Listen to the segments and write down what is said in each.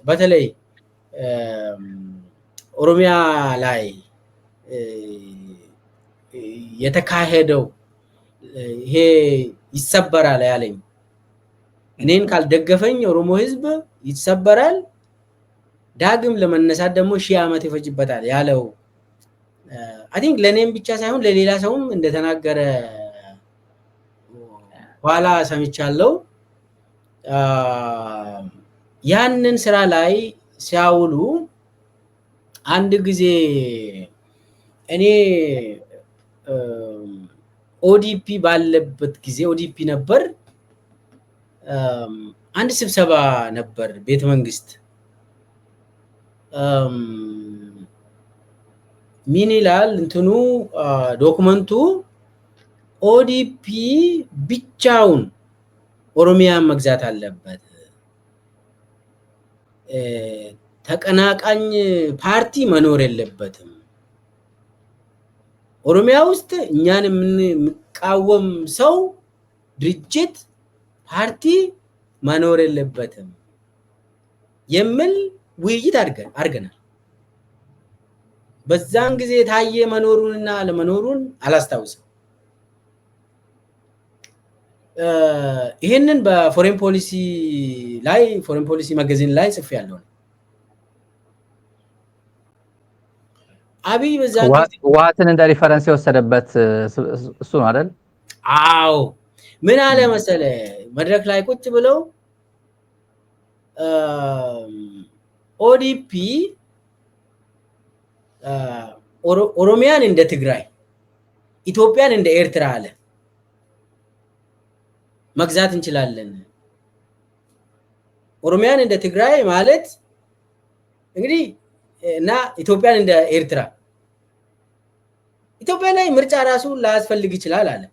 በተለይ ኦሮሚያ ላይ የተካሄደው ይሄ ይሰበራል ያለኝ እኔን ካልደገፈኝ ኦሮሞ ህዝብ ይሰበራል ዳግም ለመነሳት ደግሞ ሺህ ዓመት ይፈጅበታል ያለው I think ለኔም ብቻ ሳይሆን ለሌላ ሰውም እንደተናገረ ኋላ ሰምቻለሁ ያንን ስራ ላይ ሲያውሉ አንድ ጊዜ እኔ ኦዲፒ ባለበት ጊዜ ኦዲፒ ነበር አንድ ስብሰባ ነበር ቤተ መንግስት ምን ይላል እንትኑ ዶክመንቱ ኦዲፒ ብቻውን ኦሮሚያን መግዛት አለበት ተቀናቃኝ ፓርቲ መኖር የለበትም ኦሮሚያ ውስጥ እኛን የምንቃወም ሰው ድርጅት ፓርቲ መኖር የለበትም የሚል ውይይት አድርገናል በዛን ጊዜ ታየ መኖሩንና ለመኖሩን አላስታውስም ይሄንን በፎሬን ፖሊሲ ላይ ፎሬን ፖሊሲ ማጋዚን ላይ ጽፌያለሁ አብይ በዛን ዋትን እንደ ሪፈረንስ የወሰደበት እሱ ነው አይደል አዎ ምን አለ መሰለ መድረክ ላይ ቁጭ ብለው ኦዲፒ ኦሮሚያን እንደ ትግራይ ኢትዮጵያን እንደ ኤርትራ አለ መግዛት እንችላለን ኦሮሚያን እንደ ትግራይ ማለት እንግዲህ እና ኢትዮጵያን እንደ ኤርትራ ኢትዮጵያ ላይ ምርጫ ራሱ ላያስፈልግ ይችላል አለ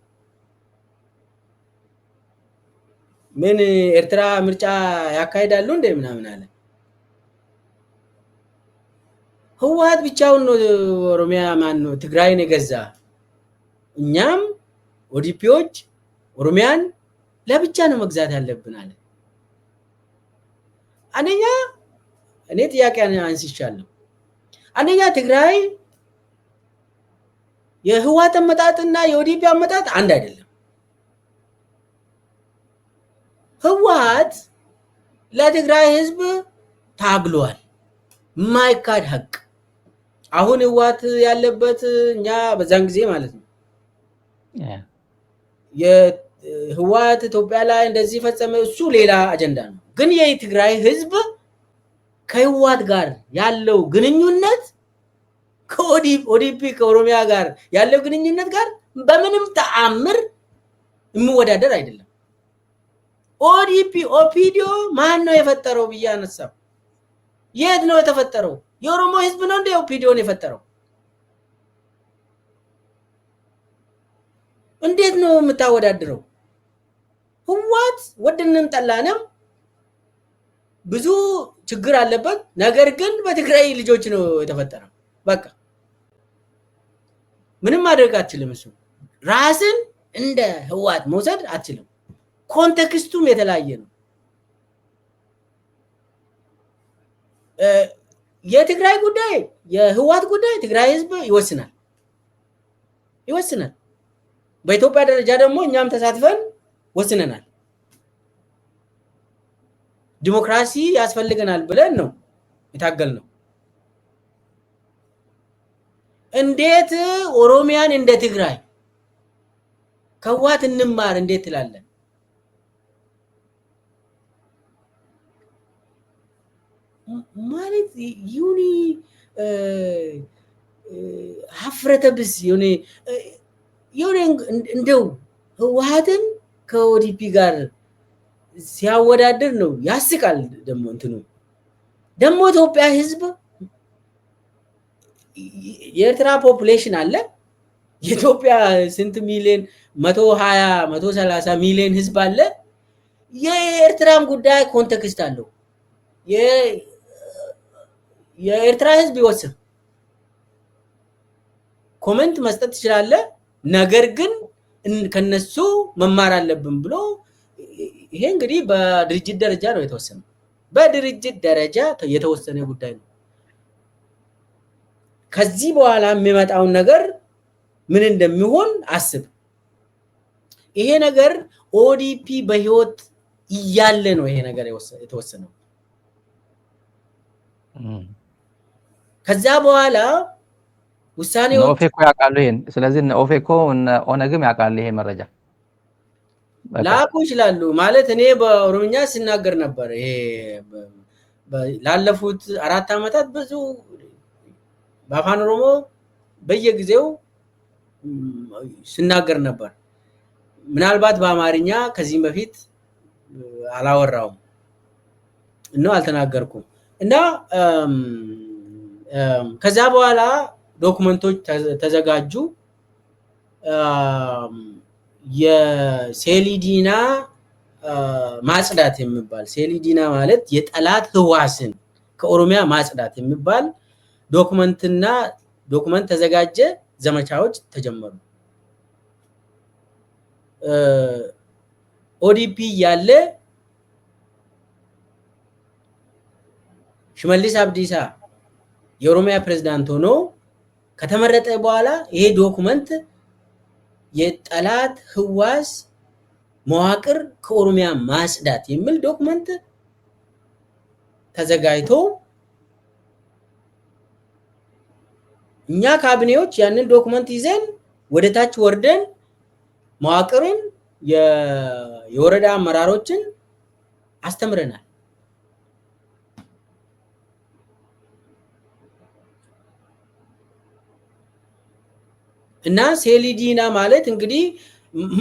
ምን ኤርትራ ምርጫ ያካሂዳሉ እንደ ምናምን አለ ህወሓት ብቻውን ነው ኦሮሚያ ማን ነው ትግራይን የገዛ እኛም ኦዲፒዎች ኦሮሚያን ለብቻ ነው መግዛት ያለብን አለ አንደኛ እኔ ጥያቄ አንስቻለሁ አንደኛ ትግራይ የህወሓት አመጣጥና የኦዲፒ አመጣጥ አንድ አይደለም ህወሓት ለትግራይ ህዝብ ታግሏል ማይካድ ሀቅ አሁን ህወሓት ያለበት እኛ በዛን ጊዜ ማለት ነው የህወሓት ኢትዮጵያ ላይ እንደዚህ ፈጸመ እሱ ሌላ አጀንዳ ነው ግን የትግራይ ህዝብ ከህወሓት ጋር ያለው ግንኙነት ከኦዲፒ ከኦሮሚያ ጋር ያለው ግንኙነት ጋር በምንም ተአምር የሚወዳደር አይደለም ኦዲፒ ኦፒዲዮ ማን ነው የፈጠረው ብያነሳው የት ነው የተፈጠረው የኦሮሞ ህዝብ ነው እንደ ኦፒዲዮን የፈጠረው እንዴት ነው የምታወዳድረው ህወሓት ወደንም ጠላንም ብዙ ችግር አለበት ነገር ግን በትግራይ ልጆች ነው የተፈጠረው በቃ ምንም ማድረግ አትችልም እሱ ራስን እንደ ህወሓት መውሰድ አትችልም ኮንቴክስቱም የተለያየ ነው የትግራይ ጉዳይ የህወሓት ጉዳይ ትግራይ ህዝብ ይወስናል በኢትዮጵያ ደረጃ ደግሞ እኛም ተሳትፈን ወስነናል ዲሞክራሲ ያስፈልገናል ብለን ነው የታገልነው እንዴት ኦሮሚያን እንደ ትግራይ ከህወሓት እንማር እንዴት ትላለን ማለት ዩኒ ሀፍረተብስ ዩኒ እንደው ህወሓትን ከኦዲፒ ጋር ሲያወዳደር ነው ያስቃል ደሞ እንትኑ ደሞ ኢትዮጵያ ህዝብ የኤርትራ ፖፑሌሽን አለ የኢትዮጵያ ስንት ሚሊዮን 120 130 ሚሊዮን ህዝብ አለ የኤርትራም ጉዳይ ኮንቴክስት አለው የኤርትራ ህዝብ ይወስን ኮሜንት መስጠት ይችላል ነገር ግን ከነሱ መማር አለብን ብሎ ይሄ እንግዲህ በድርጅት ደረጃ ነው የተወሰነው በድርጅት ደረጃ የተወሰነ ጉዳይ ነው። ከዚህ በኋላ የሚመጣው ነገር ምን እንደሚሆን አስብ። ይሄ ነገር ኦዲፒ በህይወት እያለ ነው ይሄ ነገር የተወሰነው። ከዛ በኋላ ውሳኔው ኦፌኮ ያውቃሉ ይሄን። ስለዚህ ኦፌኮ ኦነግም ያውቃል ይሄ መረጃ ላቁ ይችላሉ ማለት እኔ በኦሮምኛ ሲናገር ነበር። ይሄ ላለፉት 4 አመታት ብዙ በአፋን ኦሮሞ በየጊዜው ሲናገር ነበር። ምናልባት በአማርኛ ከዚህም በፊት አላወራውም እና አልተናገርኩም። እና ከዛ በኋላ ዶክመንቶች ተዘጋጁ። የሴሊዲና ማጽዳት የሚባል ሴሊዲና ማለት የጠላት ህዋስን ከኦሮሚያ ማጽዳት የሚባል ዶክመንት ተዘጋጀ። ዘመቻዎች ተጀመሩ። ኦዲፒ ያለ ሽመልስ አብዲሳ የኦሮሚያ ፕሬዝዳንት ሆኖ ከተመረጠ በኋላ ይሄ ዶክመንት የጠላት ህዋስ መዋቅር ከኦሮሚያ ማጽዳት የሚል ዶክመንት ተዘጋጅቶ እኛ ካቢኔዎች ያንን ዶክመንት ይዘን ወደ ታች ወርደን መዋቅርን የወረዳ አመራሮችን አስተምረናል። እና ሴሊዲና ማለት እንግዲህ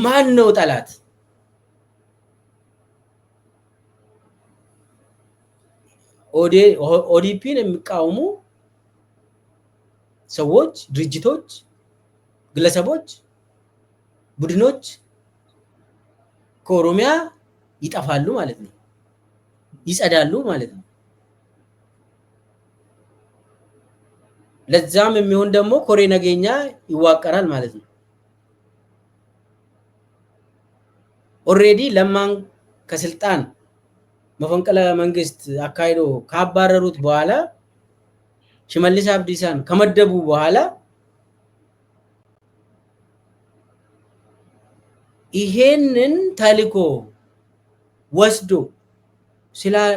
ማን ነው ጠላት? ኦዲፒን የሚቃወሙ ሰዎች፣ ድርጅቶች፣ ግለሰቦች፣ ቡድኖች ከኦሮሚያ ይጠፋሉ ማለት ነው፣ ይጸዳሉ ማለት ነው። ለዛም የሚሆን ደግሞ ኮሬ ነገኛ ይዋቀራል ማለት ነው። ኦሬዲ ለማን ከስልጣን መፈንቅለ መንግስት አካሂዶ ካባረሩት በኋላ ሽመልስ አብዲሳን ከመደቡ በኋላ ይሄንን ተልዕኮ ወስዶ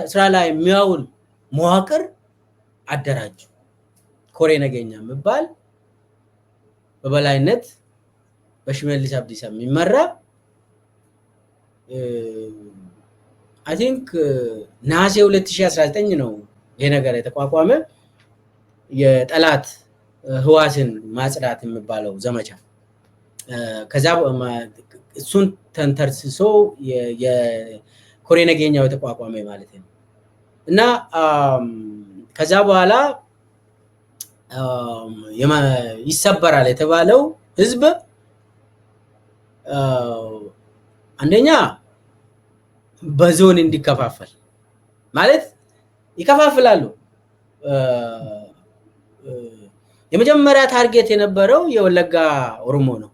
ስራ ላይ የሚያውል መዋቅር አደራጁ። ኮሬ ነገኛ የሚባል በበላይነት በሽመልስ አብዲሳ የሚመራ አይ ቲንክ ነሐሴ 2019 ነው ይሄ ነገር የተቋቋመ የጠላት ህዋስን ማጽዳት የሚባለው ዘመቻ። ከዛ እሱን ተንተርሶ የኮሬ ነገኛው የተቋቋመ ማለት ነው። እና ከዛ በኋላ ይሰበራል የተባለው ህዝብ አንደኛ በዞን እንዲከፋፈል ማለት ይከፋፍላሉ። የመጀመሪያ ታርጌት የነበረው የወለጋ ኦሮሞ ነው።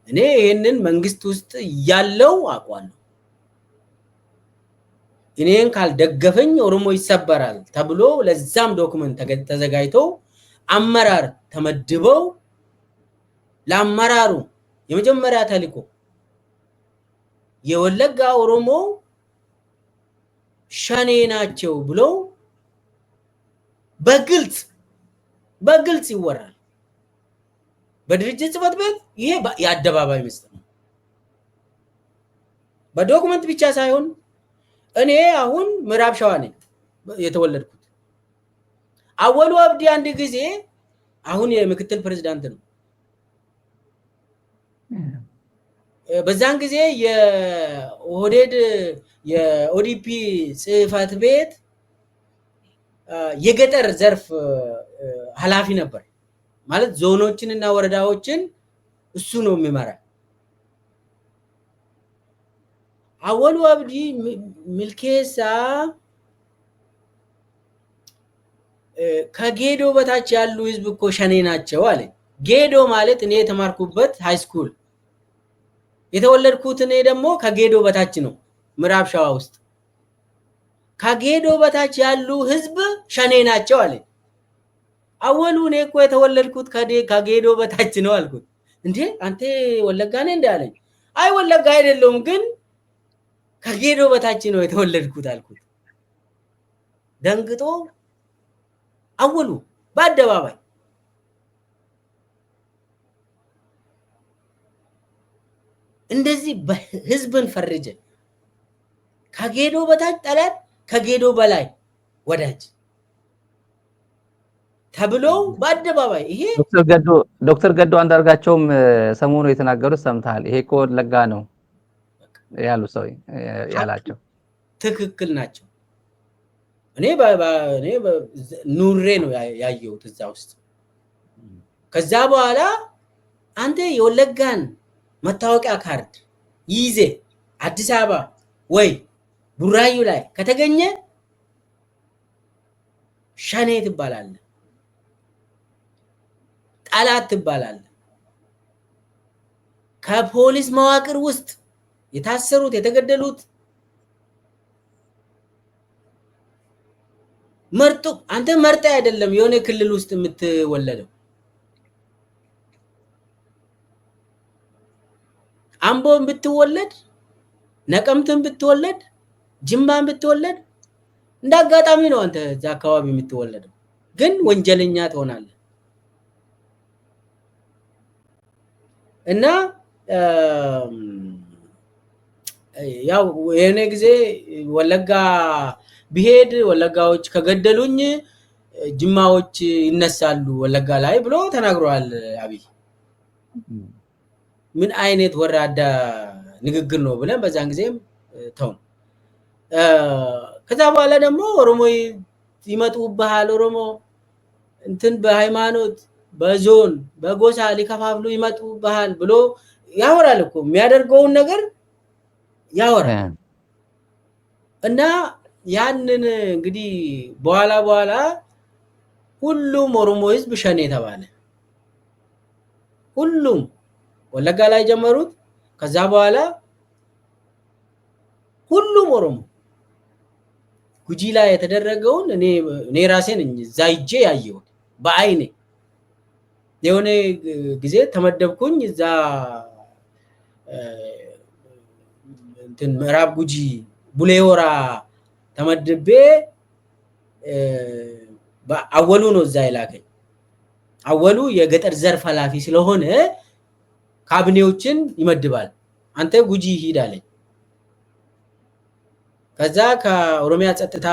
እኔ ይሄንን መንግስት ውስጥ ያለው አቋም ነው። እኔን ካልደገፈኝ ኦሮሞ ይሰበራል ተብሎ ለዛም ዶክመንት ተዘጋጅቶ አመራር ተመድበው ለአመራሩ የመጀመሪያ ተልዕኮ የወለጋ ኦሮሞ ሸኔ ናቸው ብሎ በግልጽ ይወራል በድርጅት ጽሕፈት ቤት። ይሄ የአደባባይ ምስጢር ነው። በዶክመንት ብቻ ሳይሆን እኔ አሁን ምዕራብ ሸዋ ነኝ የተወለድኩት። አወሉ አብዲ አንድ ጊዜ አሁን የምክትል ፕሬዝዳንት ነው። በዛን ጊዜ የኦህዴድ የኦዲፒ ጽሕፈት ቤት የገጠር ዘርፍ ኃላፊ ነበር ማለት ዞኖችን እና ወረዳዎችን እሱ ነው የሚመራ። አወሉ አብዲ ሚልኬሳ ከጌዶ በታች ያሉ ህዝብ እኮ ሸኔ ናቸው አለ። ጌዶ ማለት እኔ የተማርኩበት ሃይ ስኩል የተወለድኩት እኔ ደግሞ ከጌዶ በታች ነው ምዕራብ ሸዋ ውስጥ ከጌዶ በታች ያሉ ህዝብ ሸኔ ናቸው አለ። አወሉ እኔ እኮ የተወለድኩት ከጌዶ በታች ነው አልኩት። እንዴ አንተ ወለጋ ነህ እንዴ አለኝ። አይ ወለጋ አይደለሁም ግን ከጌዶ በታች ነው የተወለድኩት አልኩት። ደንግጦ አወሉ በአደባባይ እንደዚህ ህዝብን ፈርጀ ከጌዶ በታች ጠላት ከጌዶ በላይ ወዳጅ ተብሎ በአደባባይ ይሄ ዶክተር ገዱ አንዳርጋቸውም ሰሞኑ የተናገሩት ሰምታል። ይሄ እኮ ወለጋ ነው ያሉ ሰው ያላቸው ትክክል ናቸው። እኔ ኑሬ ነው ያየሁት እዛ ውስጥ። ከዛ በኋላ አንተ የወለጋን መታወቂያ ካርድ ይዜ አዲስ አበባ ወይ ቡራዩ ላይ ከተገኘ ሸኔ ትባላለህ፣ ጠላት ትባላለህ። ከፖሊስ መዋቅር ውስጥ የታሰሩት የተገደሉት መርጦ አንተ መርጠ አይደለም የሆነ ክልል ውስጥ የምትወለደው። አምቦን ብትወለድ፣ ነቀምትን ብትወለድ፣ ጅማን ብትወለድ እንዳጋጣሚ ነው አንተ እዛ አካባቢ የምትወለደው፣ ግን ወንጀለኛ ትሆናለህ። እና ያው የኔ ጊዜ ወለጋ ቢሄድ ወለጋዎች ከገደሉኝ ጅማዎች ይነሳሉ ወለጋ ላይ ብሎ ተናግሯል አብይ። ምን አይነት ወራዳ ንግግር ነው ብለን በዛን ጊዜም ተው። ከዛ በኋላ ደግሞ ኦሮሞ ይመጡብሃል፣ ኦሮሞ እንትን በሃይማኖት በዞን በጎሳ ሊከፋፍሉ ይመጡብሃል ብሎ ያወራል እኮ የሚያደርገውን ነገር ያወራል። እና ያንን እንግዲህ በኋላ ሁሉም ኦሮሞ ህዝብ ሸኔ ተባለ። ሁሉም ወለጋ ላይ ጀመሩት። ከዛ በኋላ ሁሉም ኦሮሞ ጉጂ ላይ የተደረገውን እኔ ራሴ ነኝ እዛ ሂጄ ያየሁት በአይኔ። የሆነ ጊዜ ተመደብኩኝ እዛ እንትን ምዕራብ ጉጂ ቡሌ ሆራ ተመድቤ አወሉ ነው እዛ ይላከኝ። አወሉ የገጠር ዘርፍ ኃላፊ ስለሆነ ካቢኔዎችን ይመድባል። አንተ ጉጂ ሂድ አለኝ። ከዛ ከኦሮሚያ ጸጥታ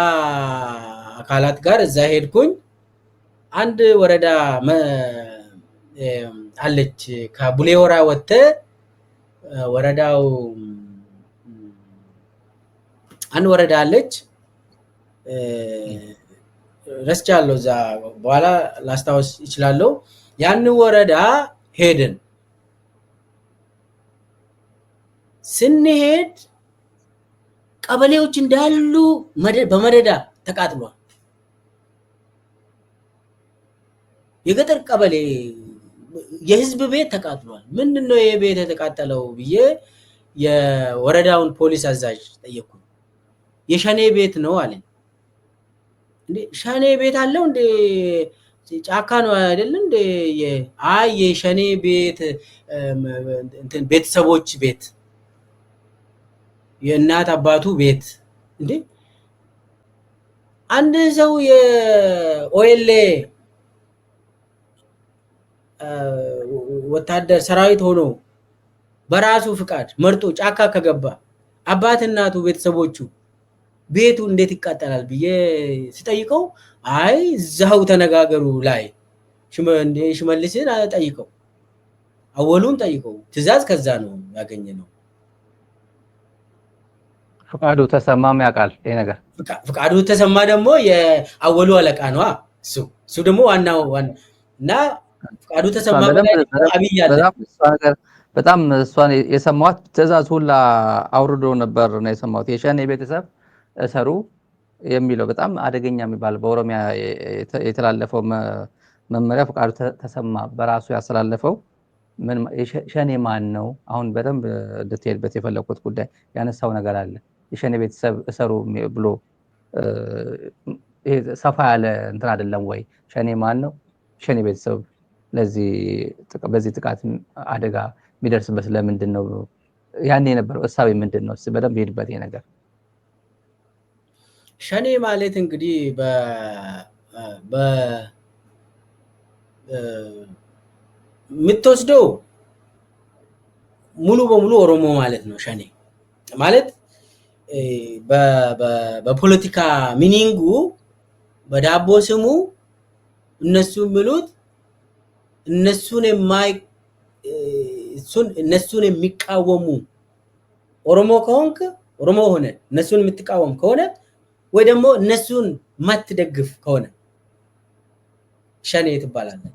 አካላት ጋር እዛ ሄድኩኝ። አንድ ወረዳ አለች ከቡሌ ሆራ ወጥተ ወረዳው አንድ ወረዳ አለች ረስቻለሁ። እዛ በኋላ ላስታውስ ይችላለሁ። ያን ወረዳ ሄድን። ስንሄድ ቀበሌዎች እንዳሉ በመደዳ ተቃጥሏል። የገጠር ቀበሌ የህዝብ ቤት ተቃጥሏል። ምንድነው ይሄ ቤት የተቃጠለው ብዬ የወረዳውን ፖሊስ አዛዥ ጠየቅኩ። የሸኔ ቤት ነው አለኝ። እንዴ ሸኔ ቤት አለው እንዴ? ጫካ ነው አይደል እንዴ? አይ የሸኔ ቤት እንትን ቤተሰቦች ቤት የእናት አባቱ ቤት። እንዴ አንድ ሰው የኦኤልኤ ወታደር ሰራዊት ሆኖ በራሱ ፍቃድ መርጦ ጫካ ከገባ አባት እናቱ ቤተሰቦቹ ቤቱ እንዴት ይቃጠላል ብዬ ሲጠይቀው አይ እዛው ተነጋገሩ ላይ ሽመልስን ጠይቀው፣ አወሉን ጠይቀው፣ ትዕዛዝ ከዛ ነው ያገኘነው። ፍቃዱ ተሰማም ያውቃል ይሄ ነገር። ፍቃዱ ተሰማ ደግሞ የአወሉ አለቃ ነው። እሱ ደግሞ ዋናው እና ፍቃዱ ተሰማ አብይ አለ። በጣም እሷን የሰማዋት ትዕዛዝ ሁላ አውርዶ ነበር ነው የሰማሁት። የሸኔ ቤተሰብ እሰሩ የሚለው በጣም አደገኛ የሚባል በኦሮሚያ የተላለፈው መመሪያ ፍቃዱ ተሰማ በራሱ ያስተላለፈው ሸኔ ማን ነው? አሁን በደንብ እንድትሄድበት የፈለኩት ጉዳይ ያነሳው ነገር አለ። የሸኔ ቤተሰብ እሰሩ ብሎ ይሄ ሰፋ ያለ እንትን አይደለም ወይ? ሸኔ ማን ነው? ሸኔ ቤተሰብ በዚህ ጥቃት አደጋ የሚደርስበት ለምንድን ነው? ያን የነበረው እሳቤ ምንድን ነው? በደንብ ሄድበት ይሄ ነገር። ሸኔ ማለት እንግዲህ የምትወስደው ሙሉ በሙሉ ኦሮሞ ማለት ነው። ሸኔ ማለት በፖለቲካ ሚኒንጉ በዳቦ ስሙ እነሱ የሚሉት እነሱን የሚቃወሙ ኦሮሞ ከሆንክ ኦሮሞ ሆነ እነሱን የምትቃወም ከሆነ ወይ ደግሞ እነሱን ማትደግፍ ከሆነ ሸኔ ትባላለህ።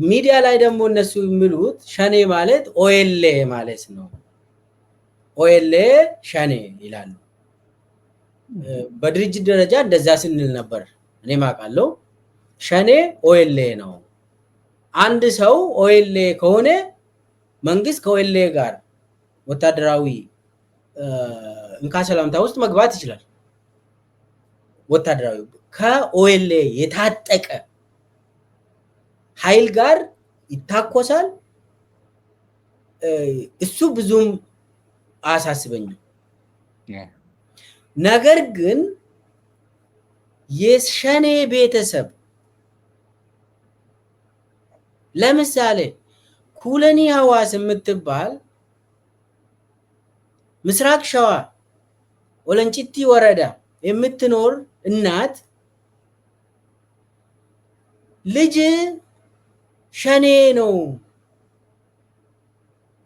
ሚዲያ ላይ ደግሞ እነሱ የሚሉት ሸኔ ማለት ኦኤልኤ ማለት ነው። ኦኤልኤ ሸኔ ይላሉ። በድርጅት ደረጃ እንደዛ ስንል ነበር። እኔ ማውቃለሁ። ሸኔ ኦኤልኤ ነው። አንድ ሰው ኦኤልኤ ከሆነ መንግስት ከኦኤልኤ ጋር ወታደራዊ እንካ ሰላምታ ውስጥ መግባት ይችላል። ወታደራዊ ከኦኤልኤ የታጠቀ ኃይል ጋር ይታኮሳል። እሱ ብዙም አያሳስበኝም። ነገር ግን የሸኔ ቤተሰብ ለምሳሌ ኩለኒ ሐዋስ የምትባል ምስራቅ ሸዋ ወለንጭቲ ወረዳ የምትኖር እናት ልጅ ሸኔ ነው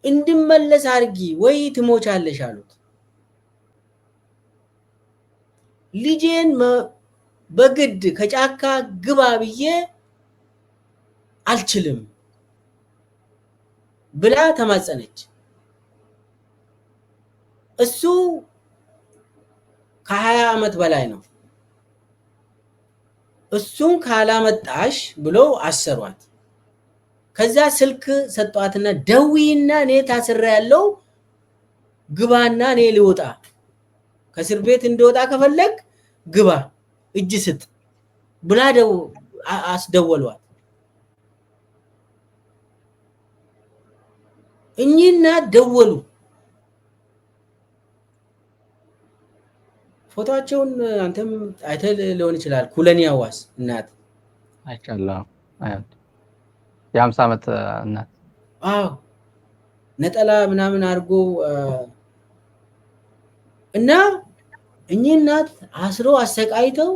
እንድመለስ አድርጊ ወይ ትሞቻለሽ አሉት። ልጄን በግድ ከጫካ ግባ ብዬ አልችልም ብላ ተማጸነች። እሱ ከ20 ዓመት በላይ ነው። እሱን ካላመጣሽ ብሎ አሰሯት። ከዛ ስልክ ሰጧትና ደዊና እኔ ታስሬ ያለው ግባና እኔ ልወጣ ከእስር ቤት እንደወጣ ከፈለግ ግባ እጅ ስጥ ብላ አስደወሏት። እኚህና ደወሉ። ፎቶአቸውን አንተም አይተህ ሊሆን ይችላል። ኩለኒ ሐዋስ እናት አይቻለሁ። የ50 ዓመት እናት። አዎ ነጠላ ምናምን አድርጎ እና እኚህ እናት አስሮ አሰቃይተው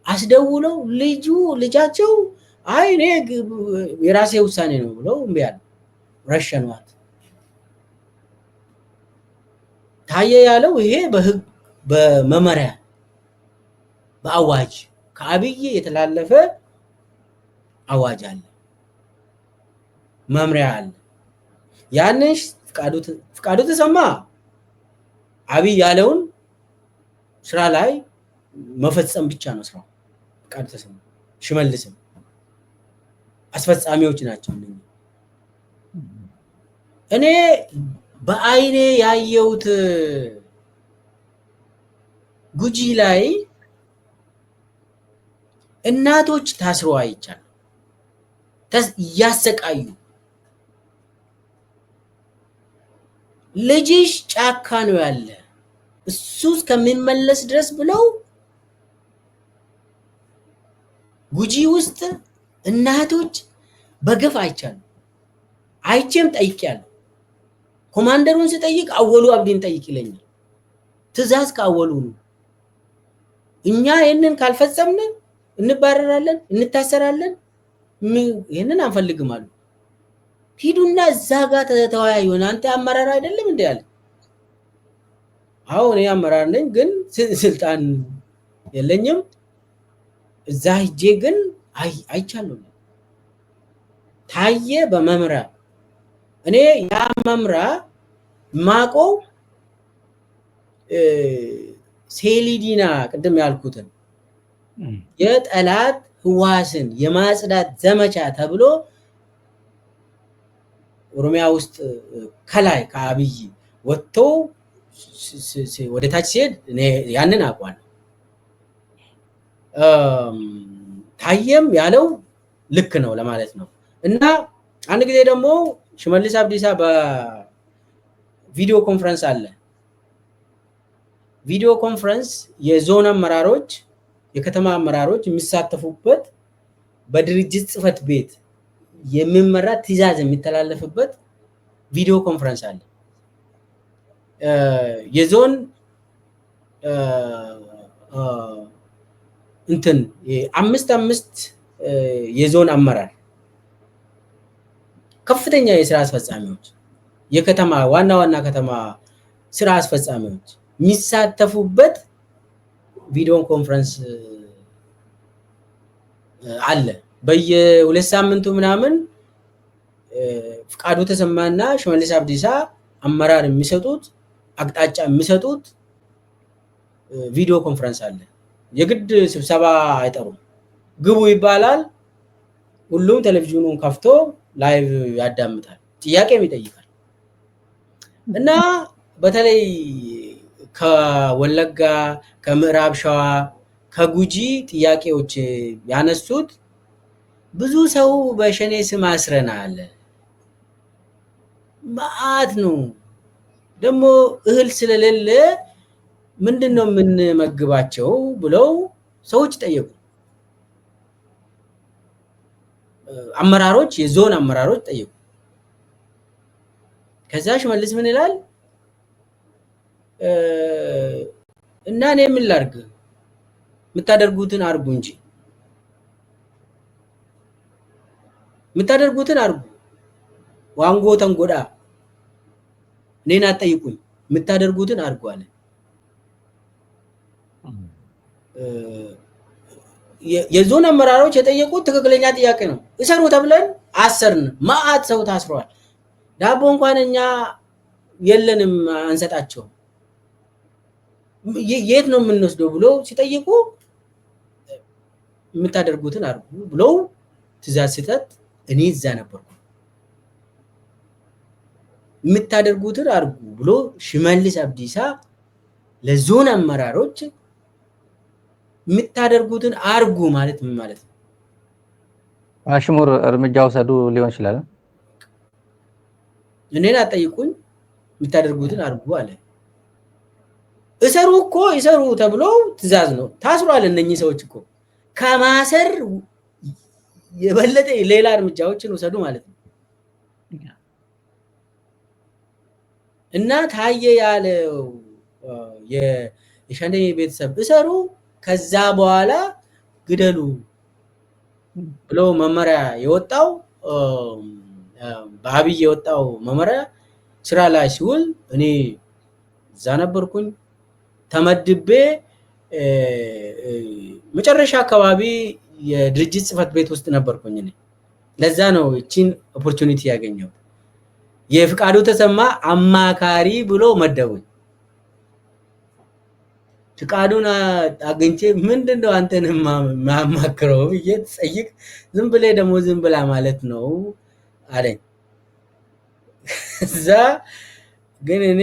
አስደውለው ልጃቸው አይ እኔ የራሴ ውሳኔ ነው ብለው እምቢ አለ። ረሸኗት። ታየ ያለው ይሄ በህግ በመመሪያ በአዋጅ ከአብይ የተላለፈ አዋጅ አለ፣ መምሪያ አለ። ያንሽ ፍቃዱ ተሰማ አብይ ያለውን ስራ ላይ መፈጸም ብቻ ነው ስራው። ፍቃዱ ተሰማ ሽመልስም አስፈጻሚዎች ናቸው። እኔ በአይኔ ያየሁት ጉጂ ላይ እናቶች ታስረው አይቻል እያሰቃዩ ልጅሽ ጫካ ነው ያለ እሱ እስከሚመለስ ድረስ ብለው ጉጂ ውስጥ እናቶች በግፍ አይቻል። አይቼም ጠይቄያለሁ። ኮማንደሩን ስጠይቅ አወሉ አብዲን ጠይቅ ይለኛል። ትዕዛዝ ካወሉ ነው። እኛ ይሄንን ካልፈጸምን እንባረራለን፣ እንታሰራለን፣ ይሄንን አንፈልግም አሉ። ሂዱና እዛ ጋር ተወያዩ። አንተ አመራር አይደለም እንዴ ያለ? አዎ እኔ አመራር ነኝ፣ ግን ስልጣን የለኝም። እዛ ሂጄ ግን አይቻለሁ። ታየ በመምሪያ እኔ ያ መምሪያ ማቆ ሴሊዲና ቅድም ያልኩትን የጠላት ህዋስን የማጽዳት ዘመቻ ተብሎ ኦሮሚያ ውስጥ ከላይ ከአብይ ወጥቶ ወደ ታች ሲሄድ እኔ ያንን አውቀዋለሁ። ታየም ያለው ልክ ነው ለማለት ነው። እና አንድ ጊዜ ደግሞ ሽመልስ አብዲሳ በቪዲዮ ኮንፈረንስ አለ። ቪዲዮ ኮንፈረንስ የዞን አመራሮች፣ የከተማ አመራሮች የሚሳተፉበት በድርጅት ጽህፈት ቤት የሚመራ ትዕዛዝ የሚተላለፍበት ቪዲዮ ኮንፈረንስ አለ። የዞን እንትን አምስት የዞን አመራር ከፍተኛ የስራ አስፈጻሚዎች፣ የከተማ ዋና ከተማ ስራ አስፈጻሚዎች የሚሳተፉበት ቪዲዮ ኮንፈረንስ አለ። በየ2 ሳምንቱ ምናምን ፍቃዱ ተሰማና ሽመልስ አብዲሳ አመራር የሚሰጡት አቅጣጫ የሚሰጡት ቪዲዮ ኮንፈረንስ አለ። የግድ ስብሰባ አይጠሩም። ግቡ ይባላል። ሁሉም ቴሌቪዥኑን ከፍቶ ላይቭ ያዳምጣል፣ ጥያቄም ይጠይቃል። እና በተለይ ከወለጋ፣ ከምዕራብ ሸዋ፣ ከጉጂ ጥያቄዎች ያነሱት ብዙ ሰው በሸኔ ስም አስረናል፣ መዓት ነው ደግሞ እህል ስለሌለ ምንድነው የምንመግባቸው ብለው ሰዎች ጠየቁ። አመራሮች፣ የዞን አመራሮች ጠየቁ። ከዛ ሽመልስ ምን ይላል? እና እኔ ምን ላድርግ? የምታደርጉትን አድርጉ እንጂ የምታደርጉትን አድርጉ። ዋንጎ ተንጎዳ እኔን አትጠይቁኝ፣ የምታደርጉትን አድርጉ አለ። የዞን አመራሮች የጠየቁት ትክክለኛ ጥያቄ ነው። እሰሩ ተብለን አሰርን። መዓት ሰው ታስሯል። ዳቦ እንኳን እኛ የለንም አንሰጣቸው፣ የት ነው የምንወስደው ብሎ ሲጠይቁ የምታደርጉትን አድርጉ ብለው ትዕዛዝ ሲሰጥ እኔ እዛ ነበርኩ። የምታደርጉትን አድርጉ ብሎ ሽመልስ አብዲሳ ለዞን አመራሮች የምታደርጉትን አድርጉ ማለት ምን ማለት ነው? አሽሙር እርምጃ ወሰዱ ሊሆን ይችላል። እኔን አትጠይቁኝ፣ የምታደርጉትን አድርጉ አለ። እሰሩ እኮ ይሰሩ ተብሎ ትዕዛዝ ነው። ታስሯል። እነኚህ ሰዎች እኮ ከማሰር የበለጠ ሌላ እርምጃዎችን ወሰዱ ማለት ነው። እና ታየ ያለው የሸኔ ቤተሰብ እሰሩ፣ ከዛ በኋላ ግደሉ ብሎ መመሪያ የወጣው በአብይ የወጣው መመሪያ ስራ ላይ ሲውል እኔ እዛ ነበርኩኝ። ተመድቤ መጨረሻ አካባቢ የድርጅት ጽህፈት ቤት ውስጥ ነበርኩኝ እኔ። ለዛ ነው እቺን ኦፖርቹኒቲ ያገኘው። የፍቃዱ ተሰማ አማካሪ ብሎ መደቡኝ። ፍቃዱን አግኝቼ ምንድነው አንተን ማማክረው ብዬ ጠይቅ፣ ዝም ብለህ ደግሞ ዝም ብላ ማለት ነው አለኝ። እዛ ግን እኔ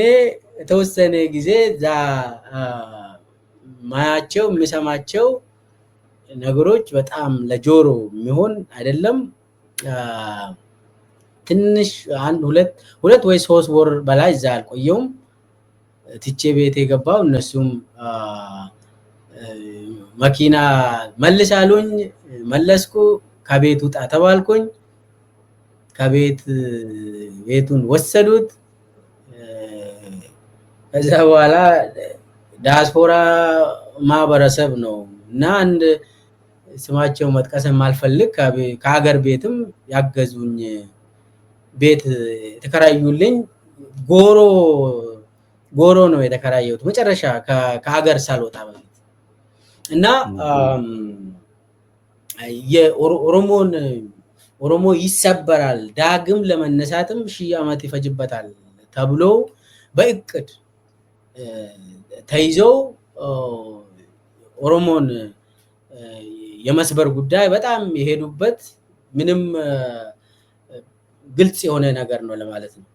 የተወሰነ ጊዜ እዛ ማያቸው የሚሰማቸው ነገሮች በጣም ለጆሮ የሚሆን አይደለም። ትንሽ አንድ ሁለት ወይ 3 ወር በላይ እዛ አልቆየውም። ትቼ ቤት የገባው እነሱም መኪና መልሳሉኝ፣ መለስኩ። ከቤት ውጣ ተባልኩኝ። ቤቱን ወሰዱት። ከዛ በኋላ ዲያስፖራ ማህበረሰብ ነው እና አንድ ስማቸው መጥቀስ የማልፈልግ ከሀገር ቤትም ያገዙኝ ቤት የተከራዩልኝ ጎሮ ነው የተከራየሁት መጨረሻ ከሀገር ሳልወጣ በፊት እና ኦሮሞ ይሰበራል፣ ዳግም ለመነሳትም 1000 ዓመት ይፈጅበታል ተብሎ በእቅድ ተይዘው ኦሮሞን የመስበር ጉዳይ በጣም የሄዱበት ምንም ግልጽ የሆነ ነገር ነው ለማለት ነው።